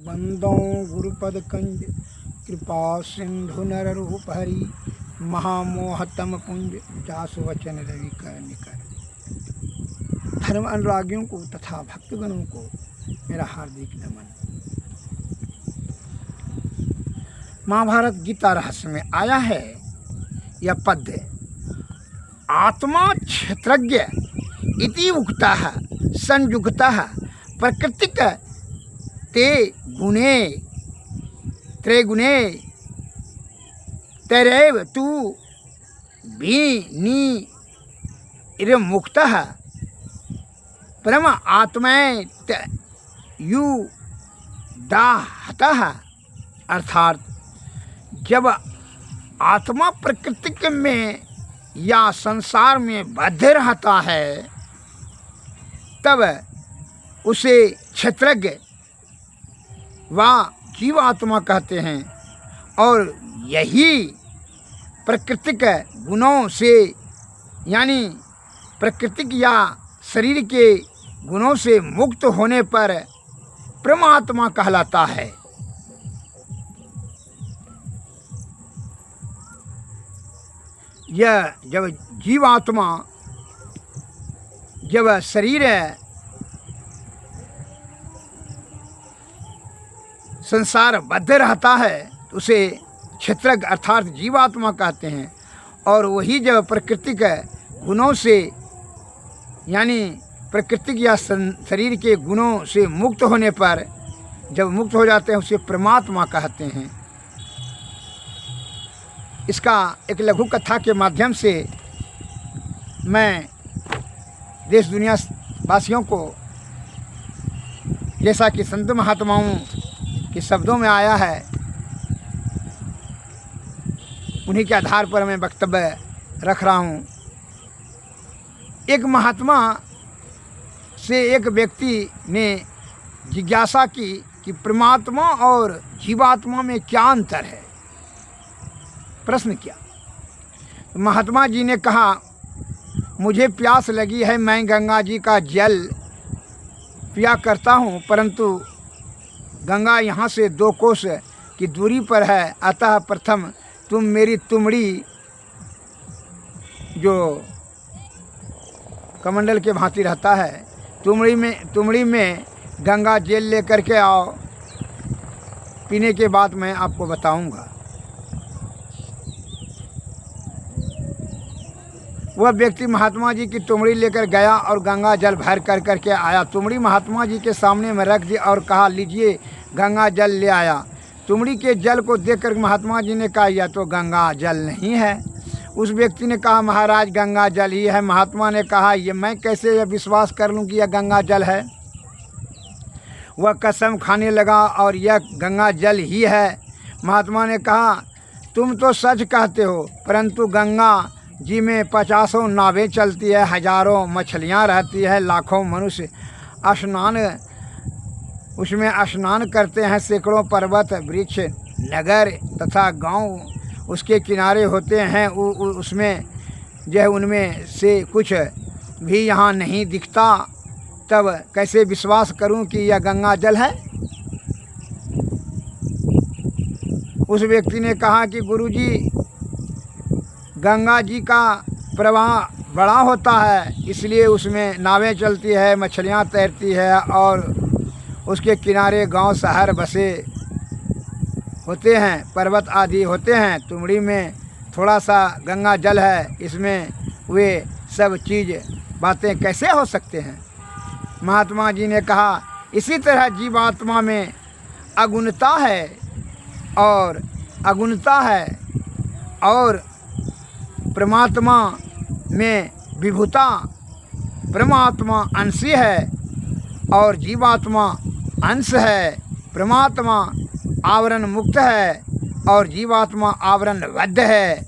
वंदो गुरुपद कंज कृपा सिंधु नर रूप हरि महामोहतम पुंज जासु वचन रवि कर निकर। धर्म अनुरागियों को तथा भक्तगणों को मेरा हार्दिक नमन। महाभारत गीता रहस्य में आया है यह पद्य, आत्मा क्षेत्रज्ञ इति उक्तः संयुक्तः प्रकृतिक ते गुणे त्रैगुणे तैरेव तु विनिर्मुक्तः परम आत्मैत युदाहतः। अर्थात जब आत्मा प्रकृति में या संसार में बद्ध रहता है तब उसे क्षेत्रज्ञ व जीवात्मा कहते हैं, और यही प्राकृतिक गुणों से यानी प्राकृतिक या शरीर के गुणों से मुक्त होने पर परमात्मा कहलाता है। यह जब जीवात्मा जब शरीर संसार बद्ध रहता है तो उसे क्षेत्रज्ञ अर्थात जीवात्मा कहते हैं, और वही जब प्राकृतिक गुणों से यानी प्राकृतिक या शरीर के गुणों से मुक्त होने पर जब मुक्त हो जाते हैं उसे परमात्मा कहते हैं। इसका एक लघु कथा के माध्यम से मैं देश दुनिया वासियों को, जैसा कि संत महात्माओं के शब्दों में आया है, उन्हीं के आधार पर मैं वक्तव्य रख रहा हूँ। एक महात्मा से एक व्यक्ति ने जिज्ञासा की कि परमात्मा और जीवात्मा में क्या अंतर है। प्रश्न किया तो महात्मा जी ने कहा, मुझे प्यास लगी है, मैं गंगा जी का जल पिया करता हूँ, परंतु गंगा यहाँ से 2 कोस की दूरी पर है, अतः प्रथम तुम मेरी तुमड़ी जो कमंडल के भांति रहता है, तुमड़ी में गंगा जल लेकर के आओ, पीने के बाद मैं आपको बताऊंगा। वह व्यक्ति महात्मा जी की तुमड़ी लेकर गया और गंगा जल भर कर करके आया। तुमड़ी महात्मा जी के सामने में रख दी और कहा, लीजिए गंगा जल ले आया। तुमड़ी के जल को देखकर महात्मा जी ने कहा, यह तो गंगा जल नहीं है। उस व्यक्ति ने कहा, महाराज गंगा जल ही है। महात्मा ने कहा, ये मैं कैसे यह विश्वास कर लूँ कि यह गंगा जल है। वह कसम खाने लगा और यह गंगा जल ही है। महात्मा ने कहा, तुम तो सच कहते हो, परंतु गंगा जी में 50 नावें चलती है, हजारों मछलियाँ रहती है, लाखों मनुष्य उसमें स्नान करते हैं, सैकड़ों पर्वत वृक्ष नगर तथा गांव उसके किनारे होते हैं। उसमें जो उनमें से कुछ भी यहाँ नहीं दिखता, तब कैसे विश्वास करूं कि यह गंगा जल है। उस व्यक्ति ने कहा कि गुरुजी, गंगा जी का प्रवाह बड़ा होता है, इसलिए उसमें नावें चलती है, मछलियाँ तैरती है, और उसके किनारे गांव शहर बसे होते हैं, पर्वत आदि होते हैं। तुमड़ी में थोड़ा सा गंगा जल है, इसमें वे सब चीज़ बातें कैसे हो सकते हैं। महात्मा जी ने कहा, इसी तरह जीवात्मा में अगुणता है और परमात्मा में विभुता। परमात्मा अंशी है और जीवात्मा अंश है। परमात्मा आवरण मुक्त है और जीवात्मा आवरण बद्ध है।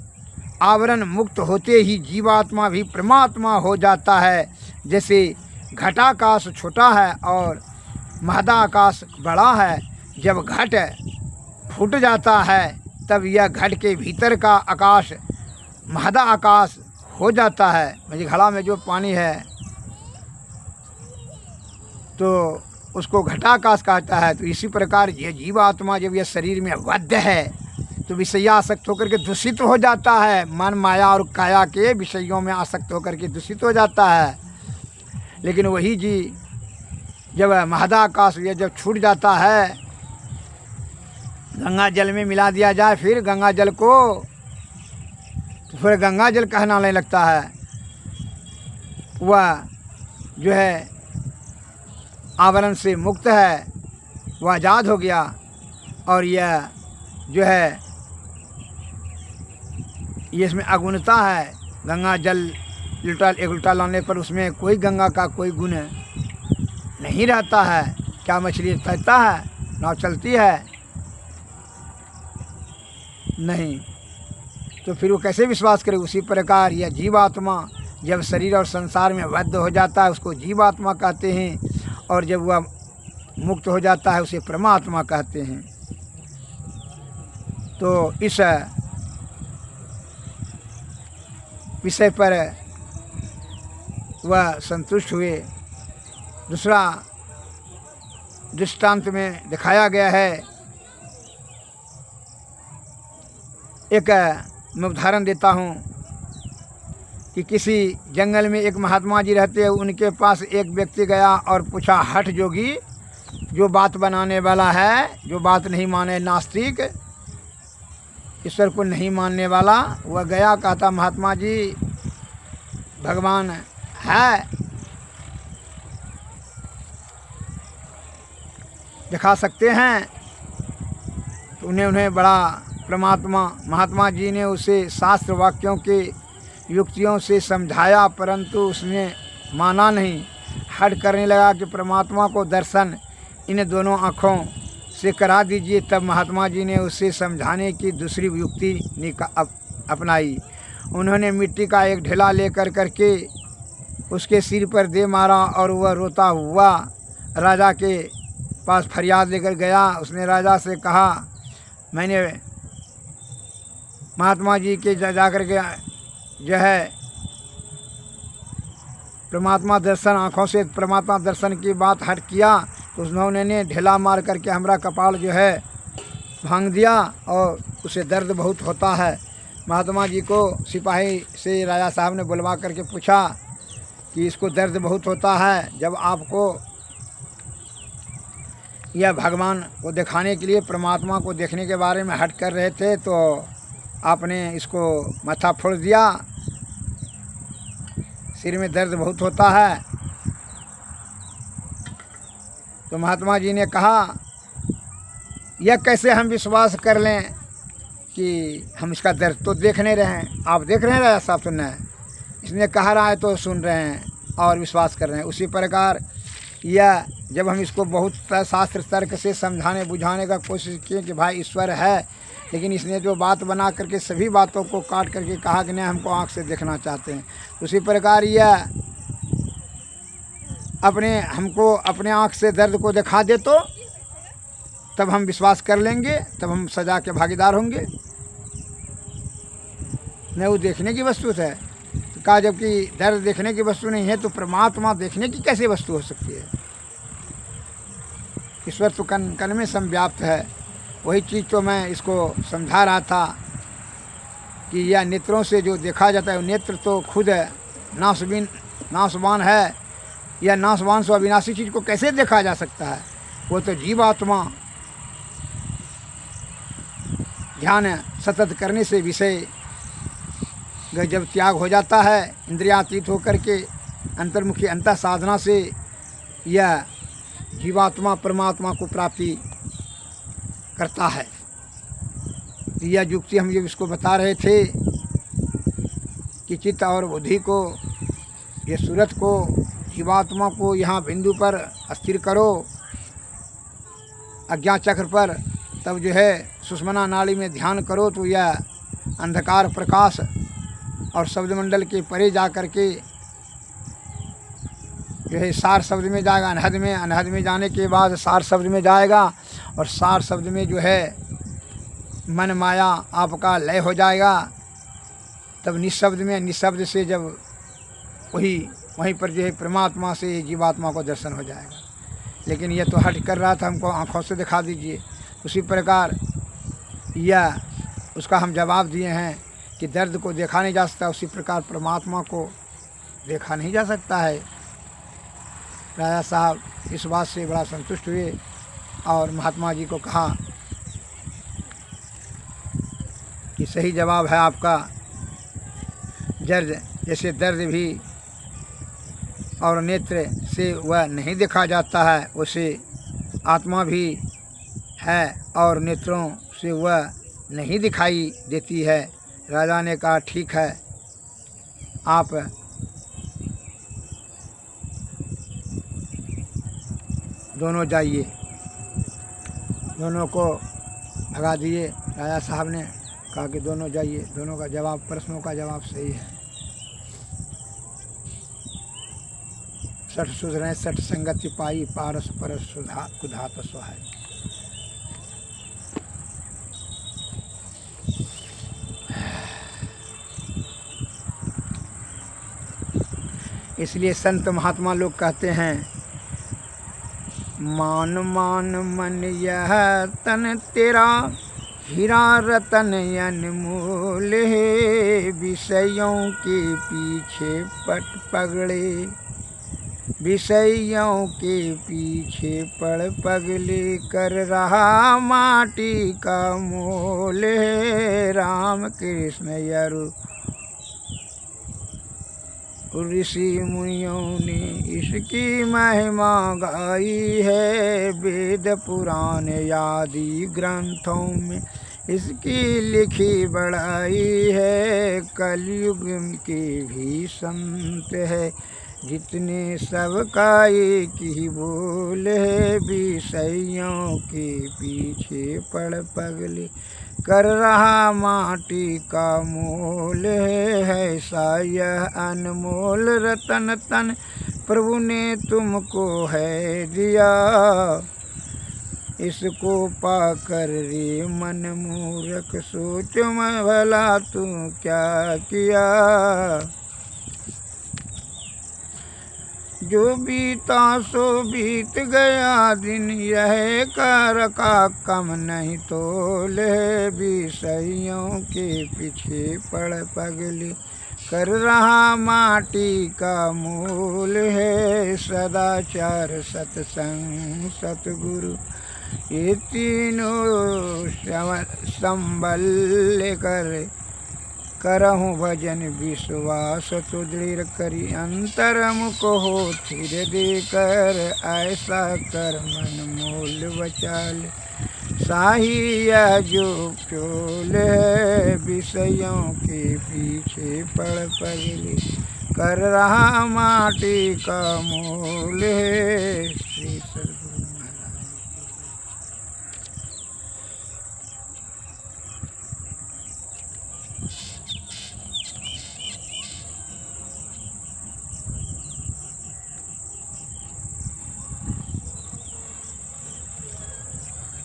आवरण मुक्त होते ही जीवात्मा भी परमात्मा हो जाता है। जैसे घटाकाश छोटा है और महदाकाश बड़ा है। जब घट फूट जाता है तब यह घट के भीतर का आकाश महदा आकाश हो जाता है। मुझे घड़ा में जो पानी है तो उसको घटाकाश कहता है। तो इसी प्रकार ये जीवात्मा जब यह शरीर में बद्ध है तो विषयासक्त होकर के दूषित हो जाता है। मन माया और काया के विषयों में आसक्त होकर के दूषित हो जाता है। लेकिन वही जी जब महदाकाश यह जब छूट जाता है, गंगा जल में मिला दिया जाए, फिर गंगा जल को तो फिर गंगा जल कहलाने लगता है। वह जो है आवरण से मुक्त है, वह आज़ाद हो गया। और यह जो है ये इसमें अगुणता है। गंगा जल एक उल्टा लाने पर उसमें कोई गंगा का कोई गुण नहीं रहता है। क्या मछली तैरता है, नाव चलती है? नहीं। तो फिर वो कैसे विश्वास करे? उसी प्रकार यह जीवात्मा जब शरीर और संसार में बद्ध हो जाता है उसको जीवात्मा कहते हैं, और जब वह मुक्त हो जाता है उसे परमात्मा कहते हैं। तो इस विषय पर वह संतुष्ट हुए। दूसरा दृष्टांत में दिखाया गया है, एक मैं उदाहरण देता हूँ कि किसी जंगल में एक महात्मा जी रहते हैं। उनके पास एक व्यक्ति गया और पूछा, हठ जोगी जो बात बनाने वाला है, जो बात नहीं माने, नास्तिक, ईश्वर को नहीं मानने वाला, वह गया, कहता महात्मा जी भगवान है, दिखा सकते हैं? तो उन्हें बड़ा परमात्मा महात्मा जी ने उसे शास्त्र वाक्यों के युक्तियों से समझाया, परंतु उसने माना नहीं। हट करने लगा कि परमात्मा को दर्शन इन दोनों आँखों से करा दीजिए। तब महात्मा जी ने उसे समझाने की दूसरी युक्ति अपनाई। उन्होंने मिट्टी का एक ढेला लेकर करके उसके सिर पर दे मारा और वह रोता हुआ राजा के पास फरियाद लेकर गया। उसने राजा से कहा, मैंने महात्मा जी के जा कर के जो है परमात्मा दर्शन, आँखों से परमात्मा दर्शन की बात हट किया, तो उन्होंने ढेला मार करके हमारा कपाल जो है भांग दिया और उसे दर्द बहुत होता है। महात्मा जी को सिपाही से राजा साहब ने बुलवा करके पूछा कि इसको दर्द बहुत होता है। जब आपको यह भगवान को दिखाने के लिए, परमात्मा को देखने के बारे में हट कर रहे थे, तो आपने इसको माथा फोड़ दिया, सिर में दर्द बहुत होता है। तो महात्मा जी ने कहा, यह कैसे हम विश्वास कर लें कि हम इसका दर्द तो देख नहीं रहे हैं? आप देख रहे हैं राजा साहब, सुन रहे हैं, इसने कहा रहा है तो सुन रहे हैं और विश्वास कर रहे हैं। उसी प्रकार यह जब हम इसको बहुत शास्त्र तर्क से समझाने बुझाने का कोशिश किए कि भाई ईश्वर है, लेकिन इसने जो बात बना करके सभी बातों को काट करके कहा कि नहीं, हमको आँख से देखना चाहते हैं। उसी प्रकार यह हमको अपने आँख से दर्द को दिखा दे तो तब हम विश्वास कर लेंगे, तब हम सजा के भागीदार होंगे। नहीं, वो देखने की वस्तु है। तो कहा जबकि दर्द देखने की वस्तु नहीं है तो परमात्मा देखने की कैसे वस्तु हो सकती है? ईश्वर तो कण कण में समव्याप्त है। वही चीज़ तो मैं इसको समझा रहा था कि यह नेत्रों से जो देखा जाता है, नेत्र तो खुद नाशवान है। यह नाशवान से अविनाशी चीज़ को कैसे देखा जा सकता है? वो तो जीवात्मा ध्यान सतत करने से विषय जब त्याग हो जाता है, इंद्रियातीत होकर के अंतर्मुखी अंतः साधना से यह जीवात्मा परमात्मा को प्राप्ति करता है। तो यह युक्ति हम ये इसको बता रहे थे कि चित्त और बुद्धि को, ये सूरत को, जीवात्मा को यहाँ बिंदु पर स्थिर करो, अज्ञा चक्र पर, तब जो है सुषुम्ना नाड़ी में ध्यान करो तो यह अंधकार प्रकाश और शब्द मंडल के परे जा कर के जो है सार शब्द में जाएगा, अनहद में जाने के बाद सार शब्द में जाएगा, और सार शब्द में जो है मन माया आपका लय हो जाएगा। तब निशब्द से जब वहीं पर जो है परमात्मा से जीवात्मा को दर्शन हो जाएगा। लेकिन यह तो हट कर रहा था, हमको आँखों से दिखा दीजिए। उसी प्रकार यह उसका हम जवाब दिए हैं कि दर्द को देखा नहीं जा सकता, उसी प्रकार परमात्मा को देखा नहीं जा सकता है। राजा साहब इस बात से बड़ा संतुष्ट हुए और महात्मा जी को कहा कि सही जवाब है आपका। जैसे दर्द भी और नेत्र से वह नहीं देखा जाता है, उसे आत्मा भी है और नेत्रों से वह नहीं दिखाई देती है। राजा ने कहा ठीक है, आप दोनों जाइए। दोनों को भगा दिए। राजा साहब ने कहा कि दोनों जाइए। दोनों का जवाब, प्रश्नों का जवाब सही है। सठ सुधरें सठ संगति पाई, पारस परस सुधा कुधात सुहाय। इसलिए संत महात्मा लोग कहते हैं, मान मान मन यह तन तेरा, हीरा रतन अनमोल है। विषयों के पीछे पट पगड़े, विषयों के पीछे पड़ पगले, कर रहा माटी का मोल है। राम कृष्ण यरु ऋषि मुनियों ने इसकी महिमा गाई है। वेद पुराण आदि ग्रंथों में इसकी लिखी बढ़ाई है। कलयुग के भी संत है, जितने सबका एक ही बोल है। विषयों के पीछे पड़ पगले, कर रहा माटी का मोल है। ऐसा यह अनमोल रतन तन प्रभु ने तुमको है दिया। इसको पाकर रे मन मूर्ख, सोच में भला तू क्या किया। जो बीता सो बीत गया दिन, यह कर का कम नहीं तोल है। विषयों के पीछे पड़ पगले, कर रहा माटी का मोल है। सदाचार सत्संग सतगुरु, ये तीनों संबल कर, करहूँ भजन विश्वास तो दृढ़ करी। अंतर मुको हो थिर देकर, ऐसा कर मन मोल बचाल। साही यह जो चोल है, विषयों के पीछे पड़ पगले, कर रहा माटी का मोल है। श्री सद्गुरु महाराज।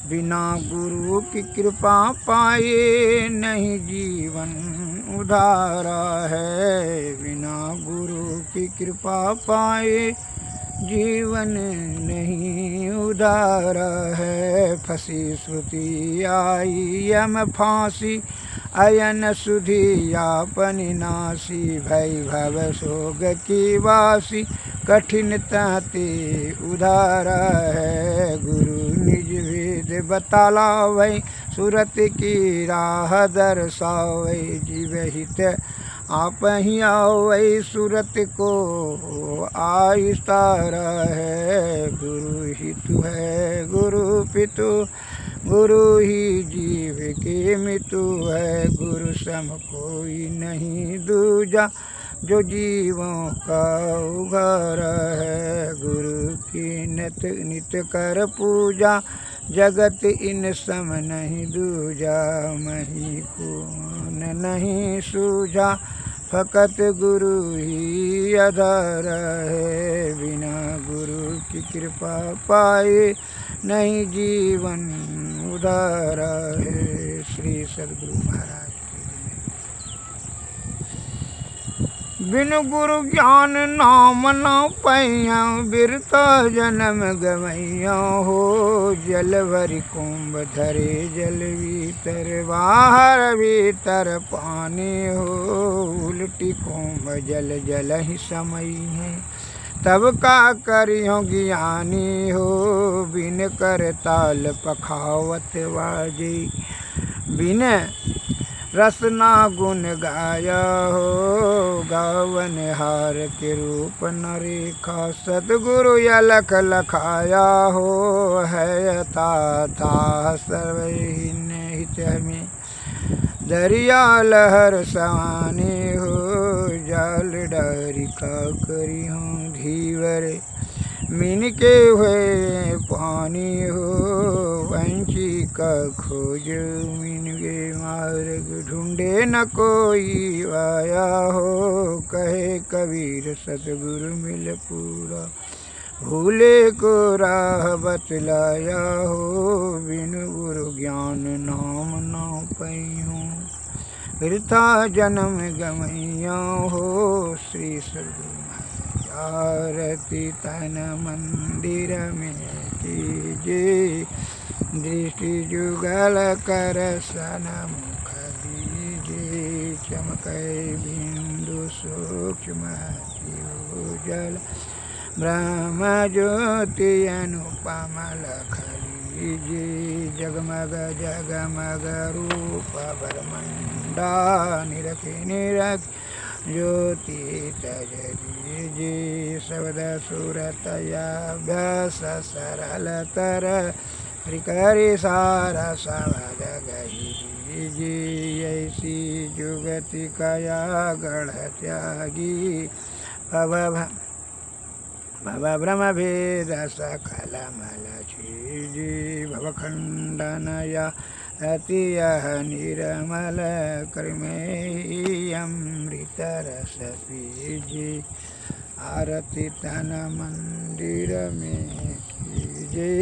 बिना गुरु की कृपा पाए नहीं जीवन उधारा है। बिना गुरु की कृपा पाए जीवन नहीं उधारा है। फंसी श्रुति आई यम फांसी, अयन सुधी यापन नासी। भय भव सोग की वासी, कठिन ताते उधारा है। गुरु निज भेद बतलावै, सूरत की राह दर्शावै। जीव हित आप ही आवै, सूरत को आइस्तारा है। गुरु हितु है गुरु पितु, गुरु ही जीव के मितु है। गुरु सम कोई नहीं दूजा, जो जीवों का उघार है। गुरु की नित नित कर पूजा, जगत इन सम नहीं दूजा। मही को नहीं सूझा, फकत गुरु ही आधार है। बिना गुरु की कृपा पाए नहीं जीवन उधार है। श्री सद्गुरु महाराज। बिन गुरु ज्ञान नाम न पैया बिरता जन्म गवैया हो। जल भरी कुंभ धरे जल भीतर बाहर भीतर पानी हो। उल्टी कुंभ जल जल ही समय है तब का करियो ज्ञानी हो। बिन कर ताल पखावत बाजे बिन रसना गुण गाया हो। गावन हार के रूप न रेखा सतगुरु अलख लखाया हो। है यथा था सर्वहीन हित में दरिया लहर सवानी हो। जाल डारी का करी हूँ धीवर मीन के हुए पानी हो। वंशी का खोज मीन के मार्ग ढूंढे न कोई आया हो। कहे कबीर सतगुरु मिल पूरा भूले को राह बतलाया हो। बिन गुरु ज्ञान नाम न पैयूं वृथा जन्म गवैया हो। श्री सद्गुरु आरती तन मंदिर में कीजे दृष्टि जुगल कर सन मुख दीजे। चमकै बिंदु सूक्ष्म उजल ब्रह्म ज्योति अनुपम लख लीजे। जगमग जगमग रूप ब्रह्मंडा निरखि निरख ज्योति तज दीजे। शब्द सुरतयाभ्यास सरलतर हरिकरि सारा शब्द गही दीजे। ऐसी जुगति कया गढ़ त्यागी भव ब्रह्म भेद सकल मल छीजी। भवखंडनया अति यह निर्मल कर्मे अमृत रस पीजे। आरती तन मंदिर में कीजे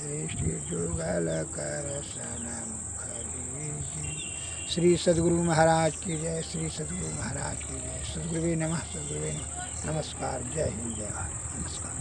दृष्टि जुगल कर सन मुख लीजे। श्री सद्गुरु महाराज की जय। श्री सद्गुरु महाराज की जय। सद्गुरुवे नमः। सद्गुरुवे नमः। नमस्कार। जय हिंद जय भारत। नमस्कार।